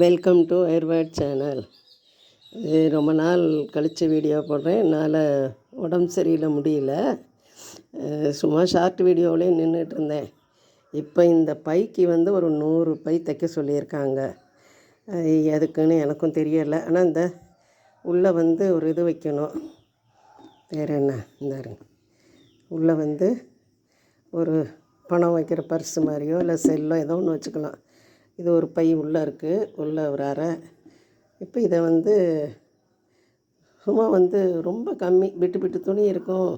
Welcome to ஏர்வேர்ட் channel. இது ரொம்ப நாள் கழித்து வீடியோ போடுறேன். என்னால் உடம்பு சரியில்லை, முடியல. சும்மா ஷார்ட் வீடியோவிலே நின்றுட்டு இருந்தேன். இப்போ இந்த பைக்கு ஒரு 100 பை தைக்க சொல்லியிருக்காங்க. எதுக்குன்னு எனக்கும் தெரியலை. ஆனால் இந்த உள்ளே ஒரு இது வைக்கணும். வேறு என்ன, இந்த உள்ளே ஒரு பணம் வைக்கிற பர்ஸு மாதிரியோ இல்லை செல்லோ ஏதோ ஒன்று வச்சுக்கலாம். இது ஒரு பை உள்ளே இருக்குது, உள்ளே ஒரு அறை. இப்போ இதை சும்மா ரொம்ப கம்மி விட்டு துணி இருக்கும்.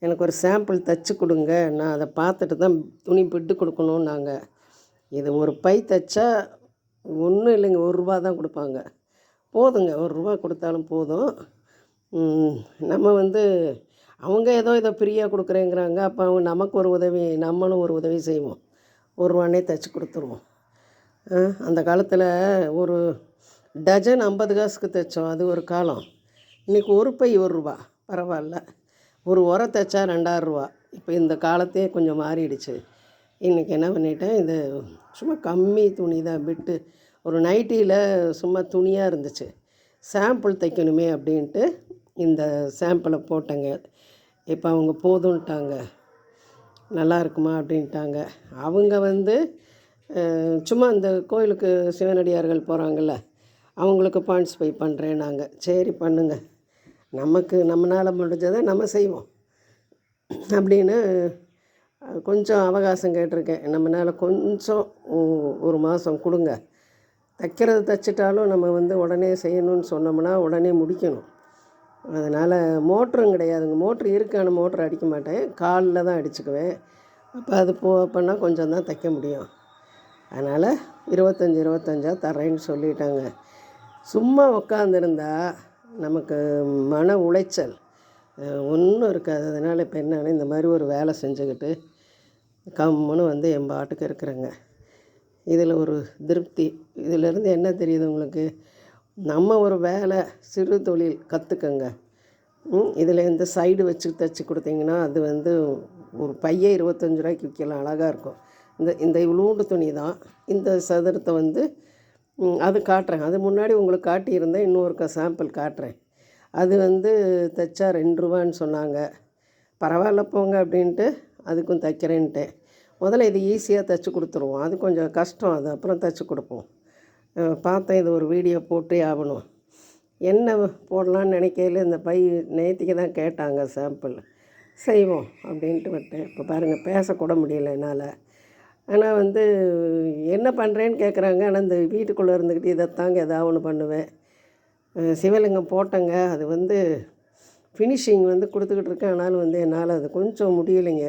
எனக்கு ஒரு சாம்பிள் தைச்சி கொடுங்க, நான் அதை பார்த்துட்டு தான் துணி விட்டு கொடுக்கணும். நாங்கள் இது ஒரு பை தைச்சா ஒன்றும் இல்லைங்க, ₹1 தான் கொடுப்பாங்க. போதுங்க, ₹1 கொடுத்தாலும் போதும். நம்ம அவங்க ஏதோ இதை ஃப்ரீயாக கொடுக்குறேங்கிறாங்க. அப்போ அவங்க நமக்கு ஒரு உதவி, நம்மளும் ஒரு உதவி செய்வோம். ₹1 தைச்சி கொடுத்துருவோம். அந்த காலத்தில் ஒரு டஜன் 50 காசுக்கு தைச்சோம், அது ஒரு காலம். இன்றைக்கி ஒரு பை ₹1, பரவாயில்ல. ஒரு உரை தைச்சா ₹2000. இப்போ இந்த காலத்தையே கொஞ்சம் மாறிடுச்சு. இன்றைக்கி என்ன பண்ணிட்டேன், இது சும்மா கம்மி துணி தான் விட்டு, ஒரு நைட்டியில் சும்மா துணியாக இருந்துச்சு. சாம்பிள் தைக்கணுமே அப்படின்ட்டு இந்த சாம்பிளை போட்டேங்க. இப்போ அவங்க போதுன்ட்டாங்க, நல்லா இருக்குமா அப்படின்ட்டாங்க. அவங்க சும்மா இந்த கோயிலுக்கு சிவனடியார்கள் போகிறாங்கள்ல, அவங்களுக்கு பாயிண்ட்ஸ் பை பண்ணுறேன். நாங்கள் சரி பண்ணுங்க, நம்மளால் முடிஞ்சதை நம்ம செய்வோம் அப்படின்னு கொஞ்சம் அவகாசம் கேட்டிருக்கேன். நம்மளால் கொஞ்சம் ஒரு மாதம் கொடுங்க. தைக்கிறது தைச்சிட்டாலும் நம்ம உடனே செய்யணும்னு சொன்னோம்னா உடனே முடிக்கணும். அதனால் மோட்டரும் கிடையாதுங்க. மோட்ரு இருக்கான மோட்ரு அடிக்க மாட்டேன், காலில் தான் அடிச்சுக்குவேன். அப்போ அது பண்ணால் கொஞ்சம் தான் தைக்க முடியும். அதனால் 25 தர்றேன்னு சொல்லிட்டாங்க. சும்மா உக்காந்துருந்தா நமக்கு மன உளைச்சல் ஒன்றும் இருக்காது. அதனால் இப்போ என்னென்னா, இந்த மாதிரி ஒரு வேலை செஞ்சுக்கிட்டு கம்முன்னு என் பாட்டுக்கு இருக்கிறேங்க. இதில் ஒரு திருப்தி. இதிலேருந்து என்ன தெரியுது உங்களுக்கு, நம்ம ஒரு வேலை சிறு தொழில் கற்றுக்கங்க. இதில் இந்த சைடு வச்சு தைச்சி கொடுத்தீங்கன்னா அது ஒரு பையை ₹25 விற்கலாம், அழகாக இருக்கும். இந்த இவ்வளோண்டு துணி தான். இந்த சதுரத்தை அது காட்டுறேன். அது முன்னாடி உங்களுக்கு காட்டியிருந்தேன், இன்னொருக்கா சாம்பிள் காட்டுறேன். அது தைச்சா ₹2 சொன்னாங்க. பரவாயில்ல போங்க அப்படின்ட்டு அதுக்கும் தைக்கிறேன்ட்டேன். முதல்ல இது ஈஸியாக தைச்சி கொடுத்துருவோம், அது கொஞ்சம் கஷ்டம், அது அப்புறம் தைச்சி கொடுப்போம். பார்த்தேன், இது ஒரு வீடியோ போட்டே ஆகணும். என்ன போடலான்னு நினைக்கையில் இந்த பை நேற்றுக்கு தான் கேட்டாங்க சாம்பிள், செய்வோம் அப்படின்ட்டு விட்டேன். இப்போ பாருங்கள், பேசக்கூட முடியல என்னால். ஆனால் என்ன பண்ணுறேன்னு கேட்குறாங்க. ஆனால் இந்த வீட்டுக்குள்ளே இருந்துக்கிட்டு இதைத்தாங்க ஏதாவது ஒன்று பண்ணுவேன். சிவலிங்கம் போட்டேங்க, அது ஃபினிஷிங் கொடுத்துக்கிட்டு இருக்கேன். ஆனாலும் என்னால் அது கொஞ்சம் முடியலைங்க.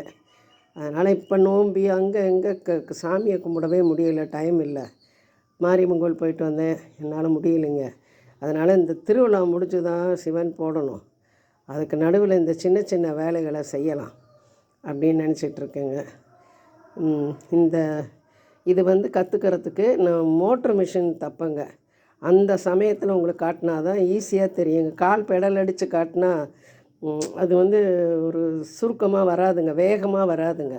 அதனால் இப்போ நோம்பி அங்கே எங்கே சாமியை கும்பிடவே முடியலை, டைம் இல்லை. மாரியம்மன் கோயில் போயிட்டு வந்தேன், என்னால் முடியலைங்க. அதனால் இந்த திருவிழா முடிச்சு தான் சிவன் போடணும். அதுக்கு நடுவில் இந்த சின்ன சின்ன வேலைகளை செய்யலாம் அப்படின்னு நினச்சிட்ருக்கேங்க. இது கற்றுக்கிறதுக்கு நான் மோட்ரு மிஷின் தப்பேங்க. அந்த சமயத்தில் உங்களுக்கு காட்டினா தான் ஈஸியாக தெரியுங்க. கால் பெடல் அடித்து காட்டினா அது ஒரு சுருக்கமாக வராதுங்க, வேகமாக வராதுங்க.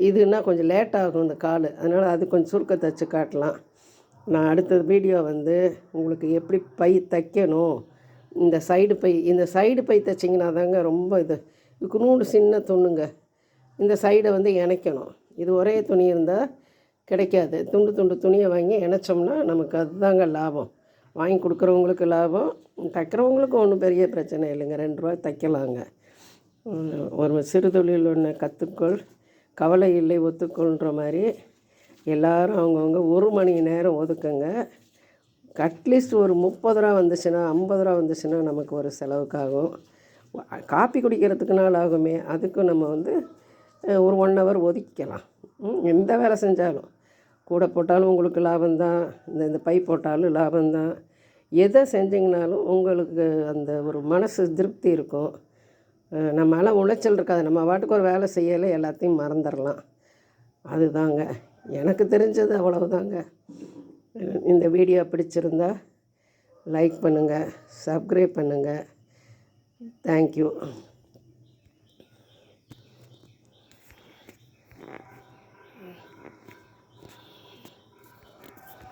இதுன்னா கொஞ்சம் லேட்டாகும் இந்த கால். அதனால் அது கொஞ்சம் சுருக்க தைச்சி காட்டலாம். நான் அடுத்த வீடியோ உங்களுக்கு எப்படி பை தைக்கணும், இந்த சைடு பை தைச்சிங்கன்னா தாங்க ரொம்ப இதுக்குனூண்டு சின்ன துணுங்க. இந்த சைடை இணைக்கணும். இது ஒரே துணி இருந்தால் கிடைக்காது. துண்டு துணியை வாங்கி இணைச்சோம்னா நமக்கு அதுதாங்க லாபம். வாங்கி கொடுக்குறவங்களுக்கு லாபம், தைக்கிறவங்களுக்கும் ஒன்றும் பெரிய பிரச்சனை இல்லைங்க. ₹2 தைக்கலாங்க. ஒரு சிறு தொழில் ஒன்று கற்றுக்கொள், கவலை இல்லை ஒத்துக்கொள்கிற மாதிரி எல்லோரும் அவங்கவுங்க 1 மணி நேரம் ஒதுக்குங்க. அட்லீஸ்ட் ஒரு ₹30 வந்துச்சுன்னா, ₹50 வந்துச்சுன்னா நமக்கு ஒரு செலவுக்காகும். காப்பி குடிக்கிறதுக்குனால ஆகுமே, அதுக்கும் நம்ம ஒரு 1 ஹவர் ஒதுக்கிக்கலாம். எந்த வேலை செஞ்சாலும், கூட போட்டாலும் உங்களுக்கு லாபம்தான், இந்த பை போட்டாலும் லாபம்தான். எதை செஞ்சிங்கனாலும் உங்களுக்கு அந்த ஒரு மனசு திருப்தி இருக்கும். நம்மளால் உளைச்சல் இருக்காது. நம்ம பாட்டுக்கு ஒரு வேலை செய்யலை, எல்லாத்தையும் மறந்துடலாம். அதுதாங்க எனக்கு தெரிஞ்சது, அவ்வளவுதாங்க. இந்த வீடியோ பிடிச்சிருந்தா லைக் பண்ணுங்கள், சப்ஸ்கிரைப் பண்ணுங்கள். தேங்க்யூ.